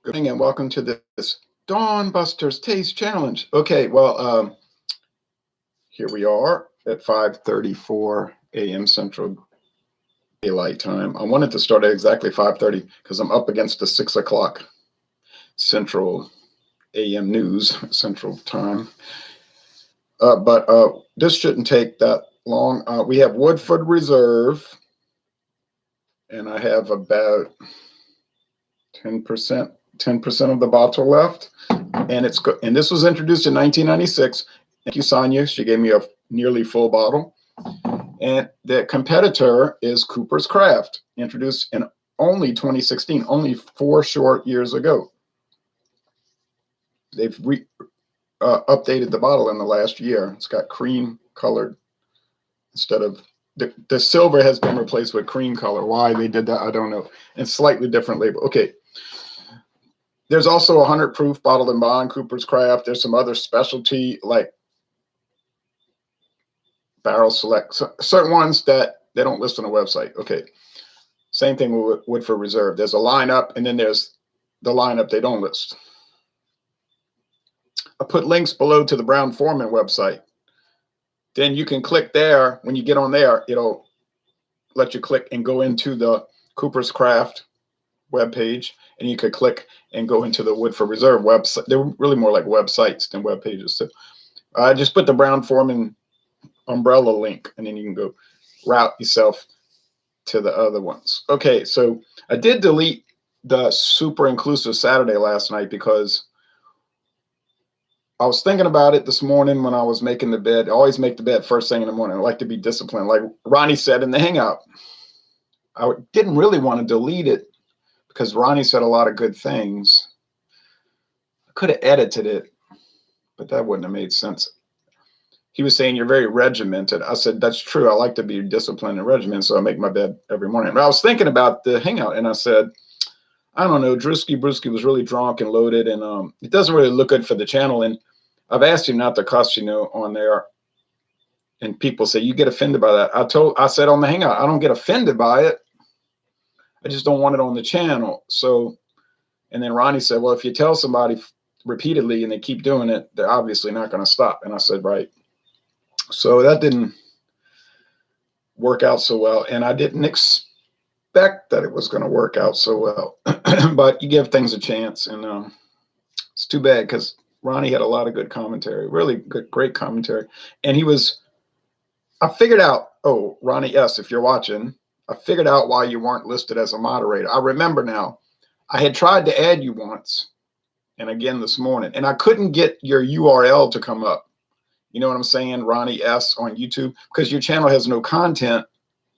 Good evening and welcome to this Dawn Busters Taste Challenge. Okay, well, here we are at 5:34 a.m. Central Daylight Time. I wanted to start at exactly 5:30 because I'm up against the 6 o'clock Central a.m. news, Central Time. But this shouldn't take that long. We have Woodford Reserve, and I have about 10% of the bottle left. And this was introduced in 1996. Thank you, Sonia. She gave me a nearly full bottle. And the competitor is Cooper's Craft, introduced in only 2016, only 4 short years ago. They've updated the bottle in the last year. It's got cream colored instead of the silver has been replaced with cream color. Why they did that, I don't know. And slightly different label. Okay. There's also a 100 proof bottled and bond Cooper's Craft. There's some other specialty like Barrel Select, certain ones that they don't list on the website. Okay. Same thing with Woodford Reserve. There's a lineup, and then there's the lineup they don't list. I put links below to the Brown-Forman website. Then you can click there. When you get on there, it'll let you click and go into the Cooper's Craft webpage, and you could click and go into the Woodford Reserve website. They're really more like websites than web pages. So I just put the Brown-Forman umbrella link, and then you can go route yourself to the other ones. Okay, so I did delete the Super Inclusive Saturday last night because I was thinking about it this morning when I was making the bed. I always make the bed first thing in the morning. I like to be disciplined. Like Ronnie said in the Hangout, I didn't really want to delete it because Ronnie said a lot of good things. I could have edited it, but that wouldn't have made sense. He was saying you're very regimented. I said, that's true. I like to be disciplined and regimented, so I make my bed every morning. But I was thinking about the Hangout, and I said, I don't know, Drewski Brewski was really drunk and loaded, and it doesn't really look good for the channel. And I've asked him not to cuss, on there. And people say, you get offended by that. I said on the Hangout, I don't get offended by it. I just don't want it on the channel. So, and then Ronnie said, well, if you tell somebody repeatedly and they keep doing it, they're obviously not going to stop. And I said, right. So that didn't work out so well. And I didn't expect that it was going to work out so well. But you give things a chance. And it's too bad because Ronnie had a lot of good commentary, really good, great commentary. And I figured out, oh, Ronnie S., if you're watching, I figured out why you weren't listed as a moderator. I remember now. I had tried to add you once and again this morning, and I couldn't get your URL to come up. You know what I'm saying? Ronnie S. on YouTube, because your channel has no content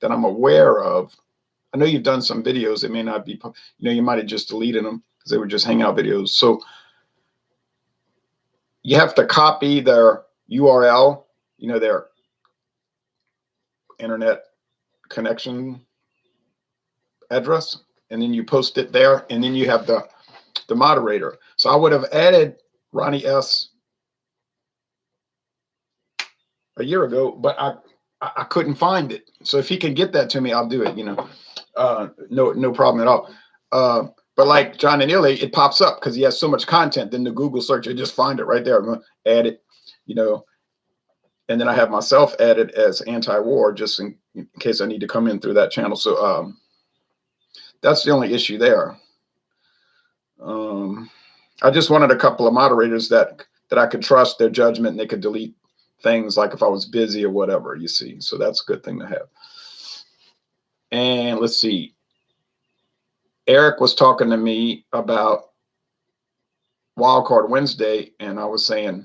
that I'm aware of. I know you've done some videos. It may not be, you might have just deleted them because they were just hangout videos. So you have to copy their URL, their internet connection address, and then you post it there, and then you have the moderator. So I would have added Ronnie S. a year ago, but I couldn't find it. So if he can get that to me, I'll do it. No problem at all. But like John and Illy, it pops up because he has so much content. Then the Google search, you just find it right there. I'm gonna add it, and then I have myself added as anti-war just in case I need to come in through that channel. So that's the only issue there. I just wanted a couple of moderators that I could trust their judgment and they could delete things like if I was busy or whatever, you see. So that's a good thing to have. And let's see. Eric was talking to me about Wildcard Wednesday, and I was saying,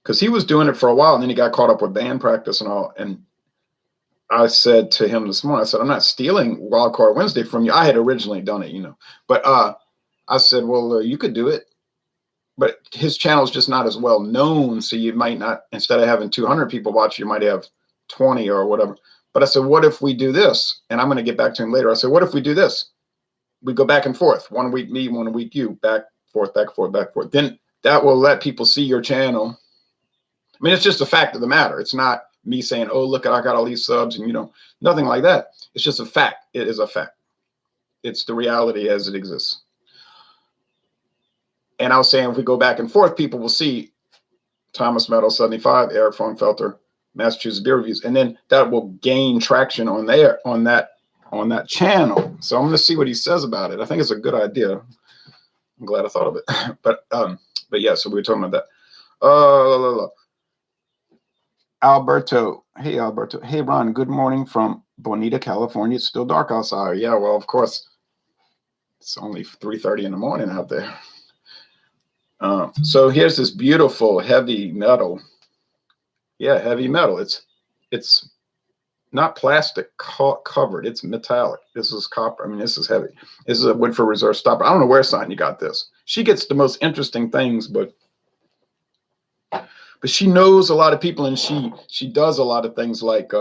because he was doing it for a while, and then he got caught up with band practice and all. And I said to him this morning, I said, I'm not stealing Wildcard Wednesday from you. I had originally done it, But I said, well, you could do it. But his channel is just not as well known, so you might not, instead of having 200 people watch, you might have 20 or whatever. But I said, what if we do this? And I'm going to get back to him later. I said, what if we do this? We go back and forth. 1 week me, 1 week you, back, forth, back, forth, back, forth. Then that will let people see your channel. I mean, it's just a fact of the matter. It's not me saying, oh, look, I got all these subs and, nothing like that. It's just a fact. It is a fact. It's the reality as it exists. And I was saying, if we go back and forth, people will see Thomas Meadows 75, Eric Frankfelter, Massachusetts Beer Reviews, and then that will gain traction on there, on that channel. So I'm going to see what he says about it. I think it's a good idea. I'm glad I thought of it. But yeah, so we were talking about that. Alberto. Hey, Alberto. Hey, Ron. Good morning from Bonita, California. It's still dark outside. Yeah, well, of course, it's only 3:30 in the morning out there. So here's this beautiful heavy metal. Yeah, heavy metal. It's not plastic covered. It's metallic. This is copper. I mean, this is heavy. This is a Woodford Reserve stopper. I don't know where Sonia got this. She gets the most interesting things, but she knows a lot of people, and she does a lot of things like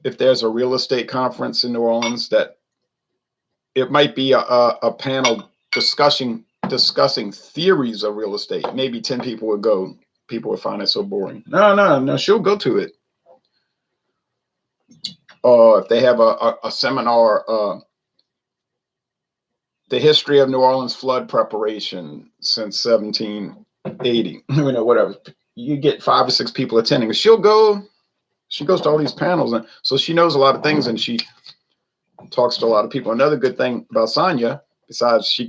if there's a real estate conference in New Orleans, that it might be a panel discussing theories of real estate. Maybe 10 people would go. People would find it so boring. No, she'll go to it. Or if they have a seminar, the history of New Orleans flood preparation since 1780, whatever. You get 5 or 6 people attending. She'll go. She goes to all these panels, and so she knows a lot of things, and she talks to a lot of people. Another good thing about Sonia, besides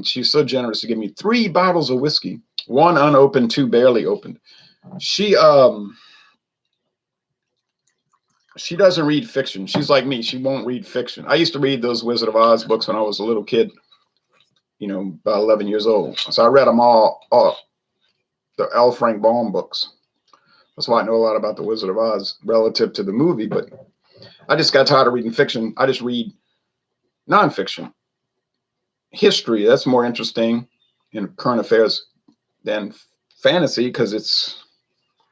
she's so generous to give me 3 bottles of whiskey, 1 unopened, 2 barely opened. She doesn't read fiction. She's like me. She won't read fiction. I used to read those Wizard of Oz books when I was a little kid, about 11 years old. So I read them all the L. Frank Baum books. That's why I know a lot about the Wizard of Oz relative to the movie, but I just got tired of reading fiction. I just read nonfiction. History, that's more interesting in current affairs than fantasy, because it's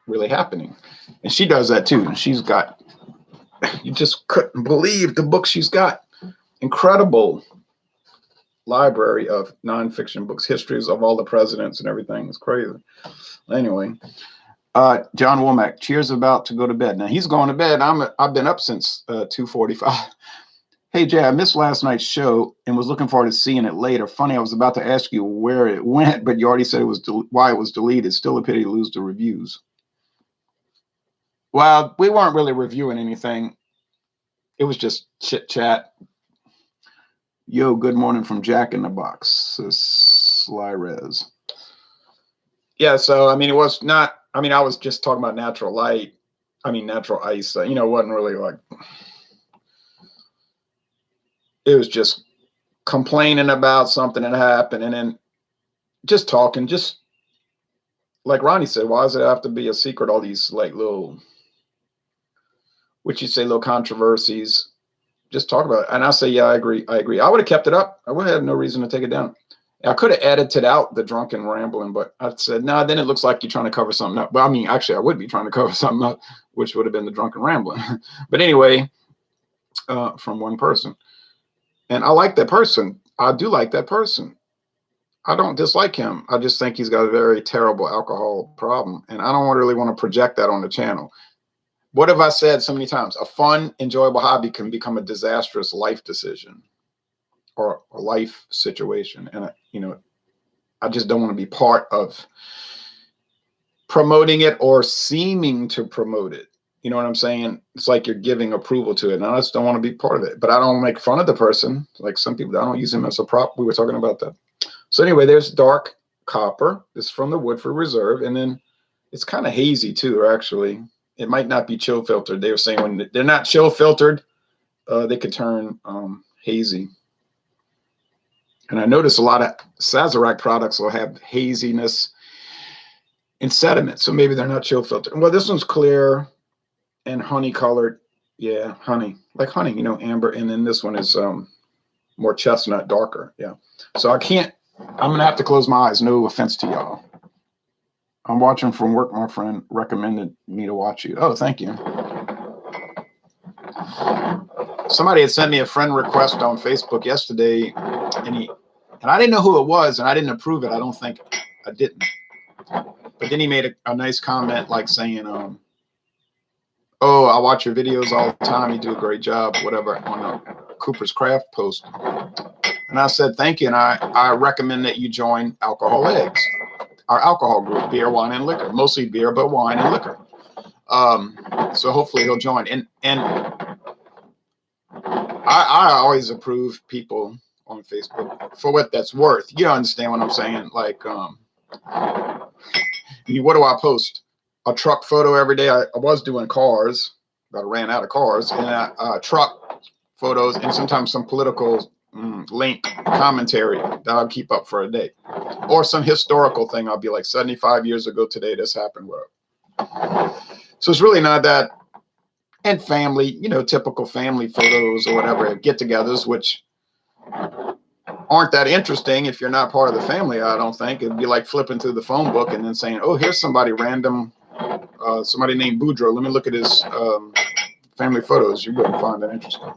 really happening. And she does that too. She's got, you just couldn't believe the books she's got. Incredible library of nonfiction books, histories of all the presidents and everything. It's crazy. Anyway, John Womack, cheers, about to go to bed. Now he's going to bed. I've been up since 2:45. Hey Jay, I missed last night's show and was looking forward to seeing it later. Funny, I was about to ask you where it went, but you already said it was why it was deleted. Still a pity to lose the reviews. Well, we weren't really reviewing anything. It was just chit chat. Yo, good morning from Jack in the Box. Sly Rez. Yeah, so I mean, it was not. I mean, I was just talking about natural light. I mean, natural ice. It wasn't really like. It was just complaining about something that happened, and then just talking, just like Ronnie said, why does it have to be a secret? All these like little, little controversies. Just talk about it. And I say, yeah, I agree. I would have kept it up. I would have had no reason to take it down. I could have edited out the drunken rambling, but I said, no, then it looks like you're trying to cover something up. Well, I mean, actually, I would be trying to cover something up, which would have been the drunken rambling. But anyway, from one person. And I like that person. I do like that person. I don't dislike him. I just think he's got a very terrible alcohol problem. And I don't really want to project that on the channel. What have I said so many times? A fun, enjoyable hobby can become a disastrous life decision or a life situation. And, I just don't want to be part of promoting it or seeming to promote it. You know what I'm saying? It's like you're giving approval to it. And I just don't want to be part of it. But I don't make fun of the person. Like some people, I don't use him as a prop. We were talking about that. So anyway, there's dark copper. This is from the Woodford Reserve. And then it's kind of hazy too, actually. It might not be chill filtered. They were saying when they're not chill filtered, they could turn hazy. And I notice a lot of Sazerac products will have haziness in sediment. So maybe they're not chill filtered. Well, this one's clear and honey colored. Yeah, honey, like honey, amber. And then this one is more chestnut, darker. Yeah. So I'm going to have to close my eyes. No offense to y'all. I'm watching from work. My friend recommended me to watch you. Oh, thank you. Somebody had sent me a friend request on Facebook yesterday, and I didn't know who it was, and I didn't approve it. I don't think I didn't. But then he made a nice comment, like saying, "Oh, I watch your videos all the time. You do a great job." Whatever, on a Cooper's Craft post. And I said, thank you. And I recommend that you join Alcohol Eggs, our alcohol group, beer, wine, and liquor, mostly beer, but wine and liquor. So hopefully he'll join. And I always approve people on Facebook for what that's worth. You understand what I'm saying? Like, what do I post? A truck photo every day. I was doing cars, but I ran out of cars, and truck photos, and sometimes some political link commentary that I'll keep up for a day, or some historical thing. I'll be like, 75 years ago today, this happened. So it's really not that. And family, typical family photos or whatever, get-togethers, which aren't that interesting if you're not part of the family. I don't think it'd be like flipping through the phone book and then saying, "Oh, here's somebody random, somebody named Boudreaux. Let me look at his family photos." You wouldn't find that interesting.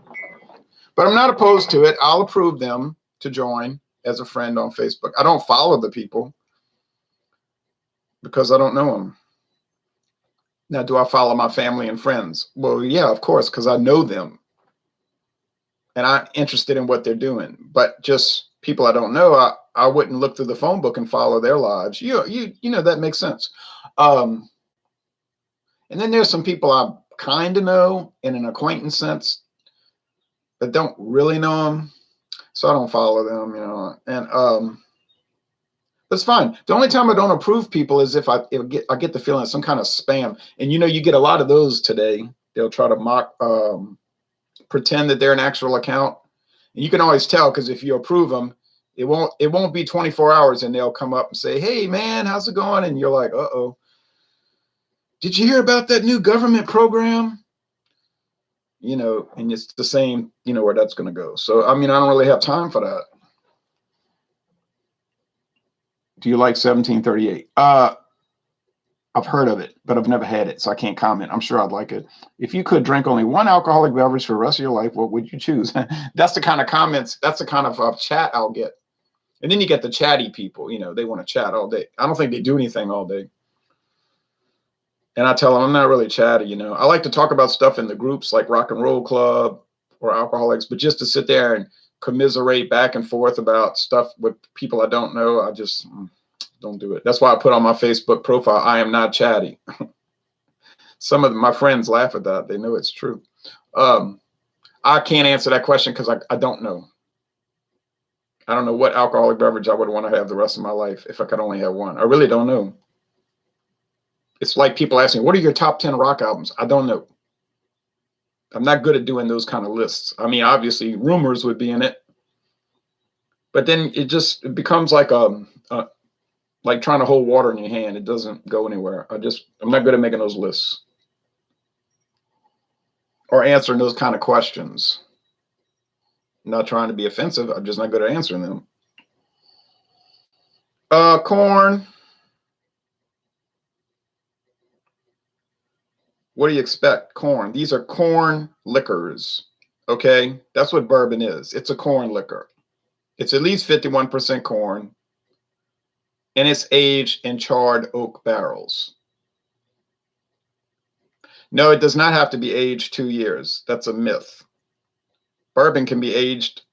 But I'm not opposed to it. I'll approve them to join as a friend on Facebook. I don't follow the people because I don't know them. Now, do I follow my family and friends? Well, yeah, of course, because I know them. And I'm interested in what they're doing. But just people I don't know, I wouldn't look through the phone book and follow their lives. You know, that makes sense. And then there's some people I kind of know in an acquaintance sense, but don't really know them. So I don't follow them, and it's fine. The only time I don't approve people is if I get the feeling of some kind of spam. And you get a lot of those today. They'll try to mock, pretend that they're an actual account. And you can always tell because if you approve them, it won't be 24 hours and they'll come up and say, "Hey man, how's it going?" And you're like, "Uh-oh. Did you hear about that new government program?" And it's the same, where that's going to go. So, I don't really have time for that. Do you like 1738? I've heard of it, but I've never had it, so I can't comment. I'm sure I'd like it. If you could drink only one alcoholic beverage for the rest of your life, what would you choose? That's the kind of comments, that's the kind of chat I'll get. And then you get the chatty people, they want to chat all day. I don't think they do anything all day. And I tell them I'm not really chatty, I like to talk about stuff in the groups like Rock and Roll Club or Alcoholics, but just to sit there and commiserate back and forth about stuff with people I don't know, I just don't do it. That's why I put on my Facebook profile, I am not chatty. Some of my friends laugh at that. They know it's true. I can't answer that question because I don't know. I don't know what alcoholic beverage I would want to have the rest of my life if I could only have one. I really don't know. It's like people asking, what are your top 10 rock albums? I don't know. I'm not good at doing those kind of lists. Obviously Rumors would be in it, but then it becomes like like trying to hold water in your hand. It doesn't go anywhere. I'm not good at making those lists or answering those kind of questions. I'm not trying to be offensive. I'm just not good at answering them. Corn. What do you expect? Corn. These are corn liquors. Okay. That's what bourbon is. It's a corn liquor. It's at least 51% corn. And it's aged in charred oak barrels. No, it does not have to be aged 2 years. That's a myth. Bourbon can be aged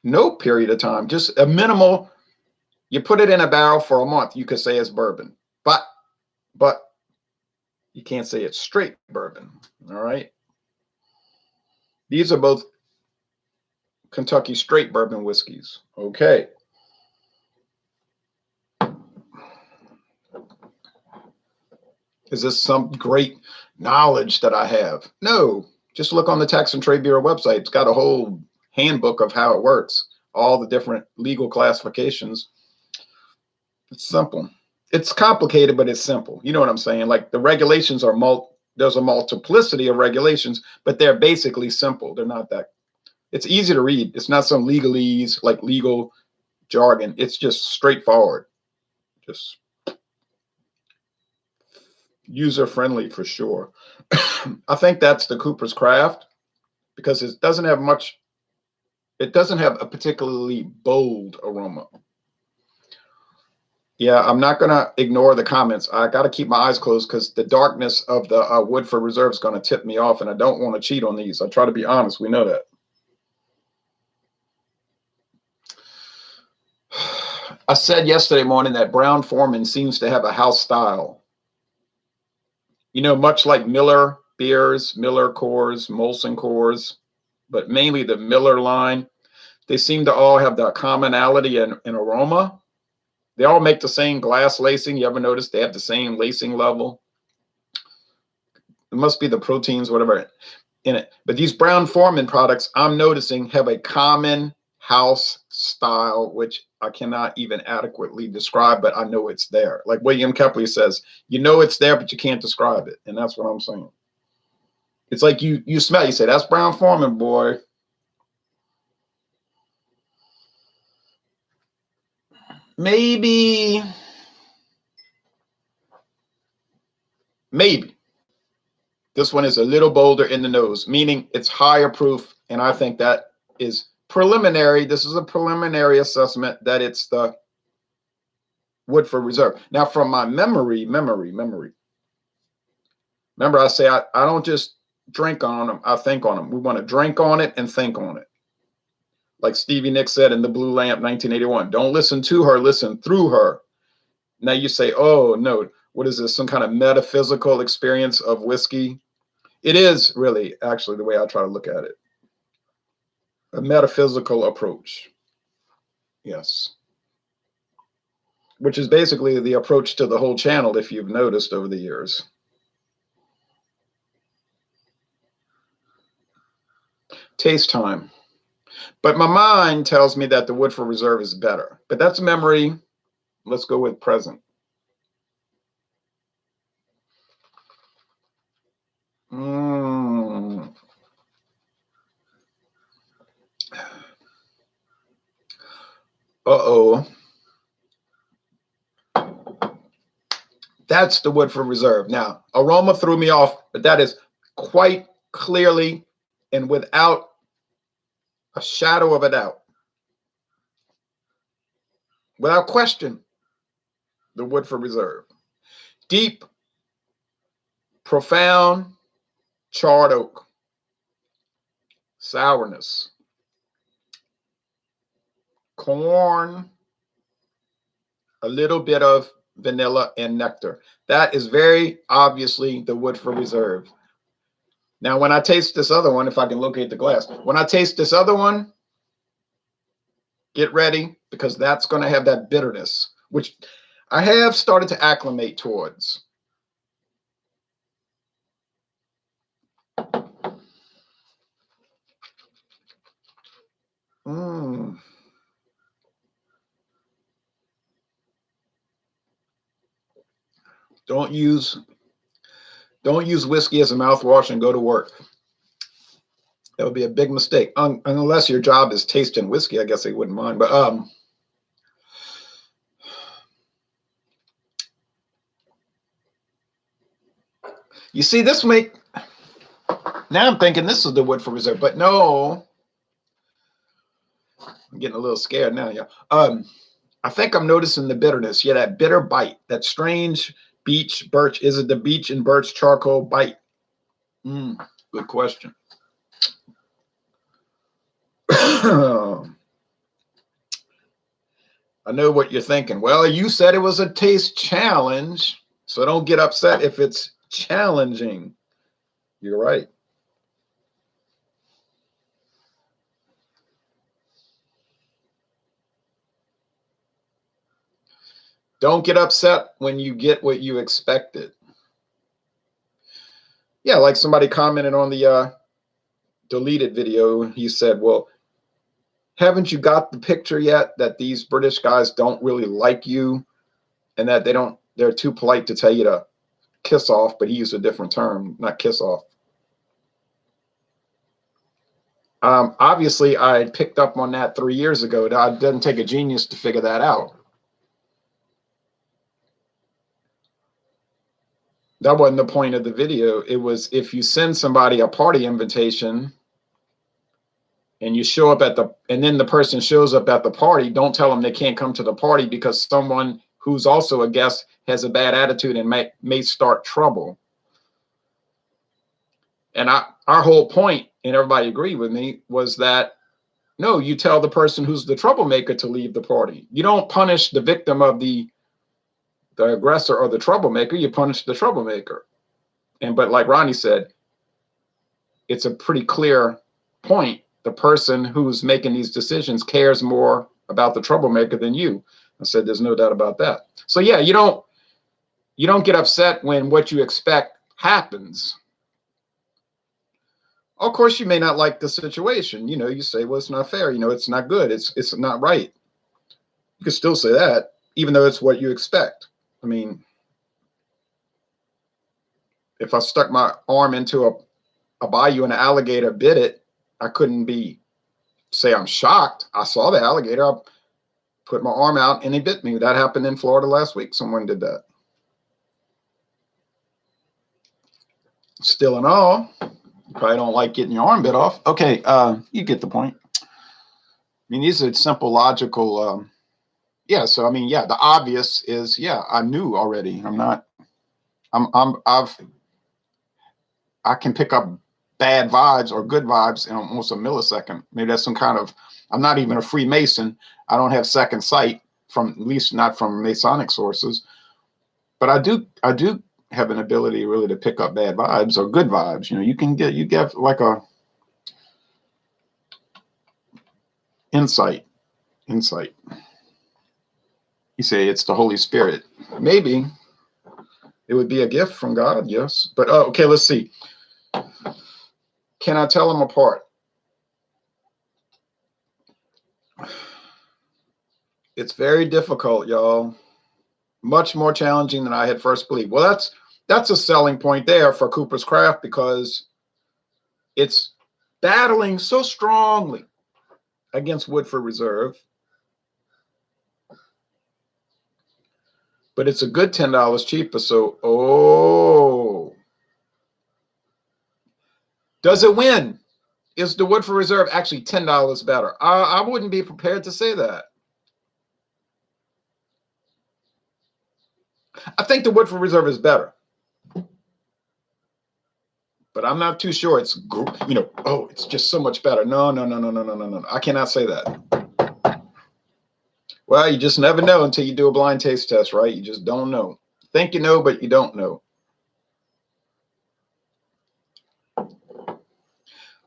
no period of time, just a minimal. You put it in a barrel for a month, you could say it's bourbon. But you can't say it's straight bourbon. All right. These are both Kentucky straight bourbon whiskeys. Okay. Is this some great knowledge that I have? No, just look on the Tax and Trade Bureau website. It's got a whole handbook of how it works, all the different legal classifications. It's simple. It's complicated, but it's simple. You know what I'm saying? Like the regulations are there's a multiplicity of regulations, but they're basically simple. They're not that. It's easy to read. It's not some legalese, like legal jargon. It's just straightforward. Just user-friendly for sure. I think that's the Cooper's Craft because it doesn't have much. It doesn't have a particularly bold aroma. Yeah, I'm not going to ignore the comments. I got to keep my eyes closed because the darkness of the Woodford Reserve is going to tip me off, and I don't want to cheat on these. I try to be honest. We know that. I said yesterday morning that Brown-Forman seems to have a house style. You know, much like Miller beers, Miller Coors, Molson Coors, but mainly the Miller line. They seem to all have the commonality in aroma. They all make the same glass lacing. You ever notice they have the same lacing level? It must be the proteins, whatever, in it. But these Brown-Forman products, I'm noticing, have a common house style, which I cannot even adequately describe, but I know it's there. Like William Kepley says, you know it's there, but you can't describe it. And that's what I'm saying. It's like you smell, you say, that's Brown-Forman, boy. Maybe. This one is a little bolder in the nose, meaning it's higher proof. And I think that is preliminary. This is a preliminary assessment that it's the Woodford Reserve. Now, from my memory. Remember, I say I don't just drink on them. I think on them. We want to drink on it and think on it. Like Stevie Nicks said in The Blue Lamp, 1981. Don't listen to her, listen through her. Now you say, oh, no, what is this? Some kind of metaphysical experience of whiskey? It is really, actually, the way I try to look at it. A metaphysical approach. Yes. Which is basically the approach to the whole channel, if you've noticed over the years. Taste time. But my mind tells me that the Woodford Reserve is better. But that's memory. Let's go with present. Uh-oh. That's the Woodford Reserve. Now, aroma threw me off, but that is quite clearly and without a shadow of a doubt, without question, the Woodford Reserve. Deep, profound, charred oak, sourness, corn, a little bit of vanilla and nectar. That is very obviously the Woodford Reserve. Now, when I taste this other one, if I can locate the glass, when I taste this other one, get ready, because that's going to have that bitterness, which I have started to acclimate towards. Don't use whiskey as a mouthwash and go to work. That would be a big mistake. Unless your job is tasting whiskey, I guess they wouldn't mind. But you see, this make now I'm thinking this is the Woodford Reserve, but no. I'm getting a little scared now, yeah. I think I'm noticing the bitterness. Yeah, that bitter bite, that strange beech birch. Is it the beech and birch charcoal bite? Good question. I know what you're thinking. Well, you said it was a taste challenge, so don't get upset if it's challenging. You're right. Don't get upset when you get what you expected. Yeah, like somebody commented on the deleted video. He said, well, haven't you got the picture yet that these British guys don't really like you and that they're too polite to tell you to kiss off, but he used a different term, not kiss off. Obviously, I picked up on that 3 years ago. It doesn't take a genius to figure that out. That wasn't the point of the video. It was if you send somebody a party invitation and you show up and then the person shows up at the party, don't tell them they can't come to the party because someone who's also a guest has a bad attitude and may start trouble. And our whole point, and everybody agreed with me, was that No, you tell the person who's the troublemaker to leave the party. You don't punish the victim of the aggressor or the troublemaker. You punish the troublemaker. But like Ronnie said, it's a pretty clear point. The person who's making these decisions cares more about the troublemaker than you. I said, there's no doubt about that. So yeah, you don't get upset when what you expect happens. Of course, you may not like the situation. You say, well, it's not fair. It's not good. It's not right. You can still say that, even though it's what you expect. I mean, if I stuck my arm into a bayou and an alligator bit it, I couldn't say I'm shocked. I saw the alligator. I put my arm out and he bit me. That happened in Florida last week. Someone did that. Still in all, you probably don't like getting your arm bit off. Okay, you get the point. I mean, these are simple, logical. Yeah. So I mean, yeah, the obvious is, yeah, I knew already. I can pick up bad vibes or good vibes in almost a millisecond. Maybe that's some kind of. I'm not even a Freemason. I don't have second sight, at least not from Masonic sources. But I do have an ability really to pick up bad vibes or good vibes. You get like a insight. You say it's the Holy Spirit. Maybe it would be a gift from God. Yes. But okay, let's see. Can I tell them apart? It's very difficult, y'all. Much more challenging than I had first believed. Well, that's a selling point there for Cooper's Craft, because it's battling so strongly against Woodford Reserve. But it's a good $10 cheaper. So, does it win? Is the Woodford Reserve actually $10 better? I wouldn't be prepared to say that. I think the Woodford Reserve is better, but I'm not too sure it's, it's just so much better. No. I cannot say that. Well, you just never know until you do a blind taste test, right? You just don't know. Think you know, but you don't know.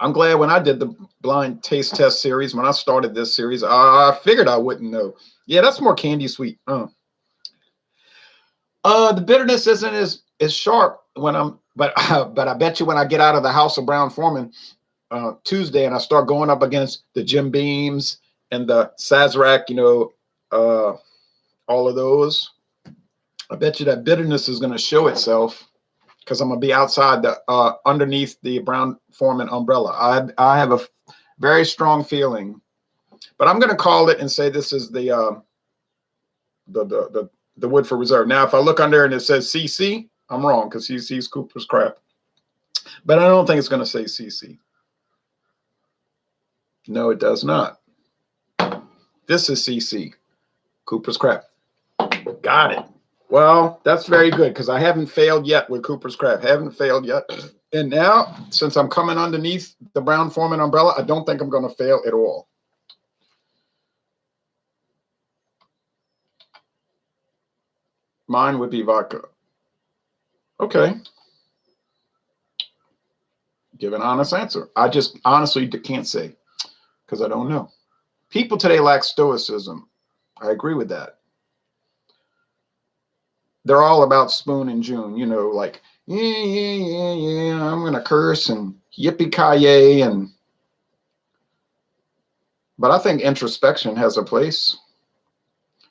I'm glad when I did the blind taste test series, when I started this series, I figured I wouldn't know. Yeah, that's more candy sweet. The bitterness isn't as sharp but I bet you when I get out of the house of Brown-Forman Tuesday and I start going up against the Jim Beams and the Sazerac, all of those, I bet you that bitterness is going to show itself, because I'm going to be outside underneath the Brown-Forman umbrella. I have a very strong feeling, but I'm going to call it and say this is the Woodford Reserve. Now, if I look under and it says CC, I'm wrong, because CC is Cooper's Craft. But I don't think it's going to say CC. No, it does not. This is CC, Cooper's Craft. Got it. Well, that's very good, because I haven't failed yet with Cooper's Craft. Haven't failed yet. And now, since I'm coming underneath the Brown-Forman umbrella, I don't think I'm going to fail at all. Mine would be vodka. Okay. Give an honest answer. I just honestly can't say, because I don't know. People today lack stoicism. I agree with that. They're all about Spoon and June, like, yeah, I'm going to curse and yippee-ki-yay. But I think introspection has a place.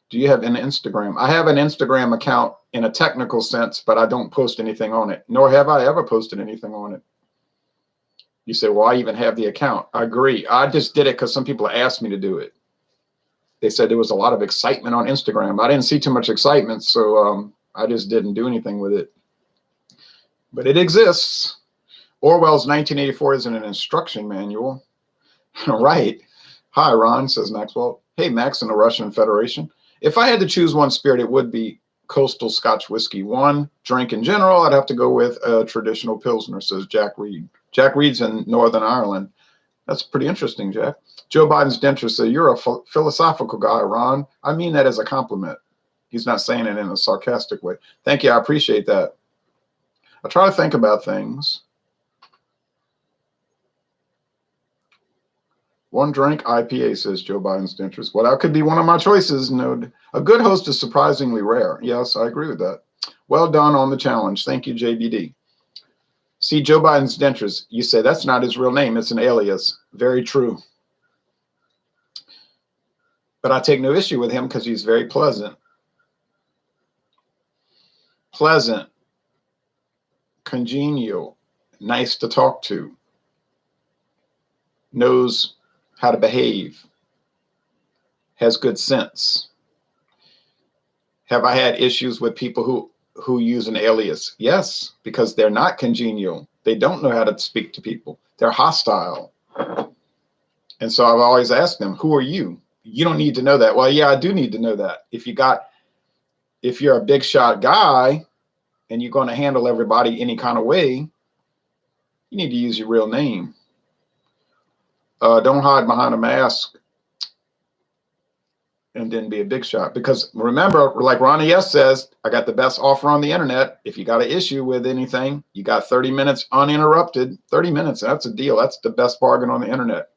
Do you have an Instagram? I have an Instagram account in a technical sense, but I don't post anything on it, nor have I ever posted anything on it. You say, well, I even have the account. I agree. I just did it because some people asked me to do it. They said there was a lot of excitement on Instagram. I didn't see too much excitement, so I just didn't do anything with it. But it exists. Orwell's 1984 isn't an instruction manual. Right. Hi, Ron, says Maxwell. Hey, Max in the Russian Federation. If I had to choose one spirit, it would be coastal Scotch whiskey. One drink in general, I'd have to go with a traditional Pilsner, says Jack Reed. Jack Reed's in Northern Ireland. That's pretty interesting, Jack. Joe Biden's dentist said, "You're a philosophical guy, Ron. I mean that as a compliment." He's not saying it in a sarcastic way. Thank you. I appreciate that. I try to think about things. One drink IPA, says Joe Biden's dentist. Well, that could be one of my choices. No, a good host is surprisingly rare. Yes, I agree with that. Well done on the challenge. Thank you, JBD. See, Joe Biden's dentist, you say that's not his real name. It's an alias. Very true. But I take no issue with him because he's very pleasant. Pleasant, congenial, nice to talk to, knows how to behave, has good sense. Have I had issues with people who use an alias? Yes, because they're not congenial. They don't know how to speak to people. They're hostile. And so I've always asked them, who are you? You don't need to know that. Well, yeah, I do need to know that. If you're a big shot guy and you're going to handle everybody any kind of way, you need to use your real name. Don't hide behind a mask and then be a big shot. Because remember, like Ronnie S. says, I got the best offer on the internet. If you got an issue with anything, you got 30 minutes uninterrupted. 30 minutes, that's a deal. That's the best bargain on the internet.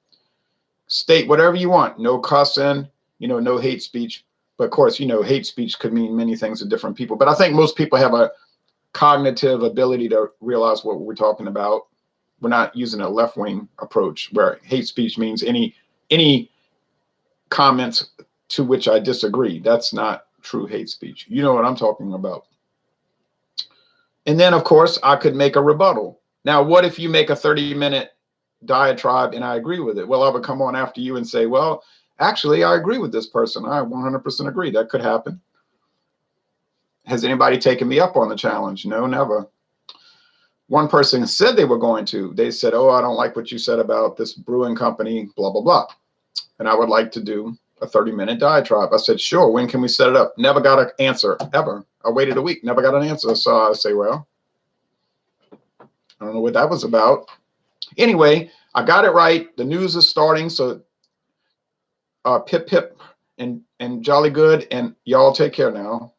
State whatever you want. No cussing, no hate speech. But of course, hate speech could mean many things to different people. But I think most people have a cognitive ability to realize what we're talking about. We're not using a left-wing approach where hate speech means any comments to which I disagree. That's not true hate speech. You know what I'm talking about. And then, of course, I could make a rebuttal. Now, what if you make a 30-minute diatribe and I agree with it? Well, I would come on after you and say, well, actually, I agree with this person. I 100% agree. That could happen. Has anybody taken me up on the challenge? No, never. One person said they were going to. They said, oh, I don't like what you said about this brewing company, blah, blah, blah. And I would like to do a 30-minute diatribe. I said, sure, when can we set it up? Never got an answer, ever. I waited a week, never got an answer. So I say, well, I don't know what that was about. Anyway, I got it right. The news is starting. So pip, pip, and jolly good. And y'all take care now.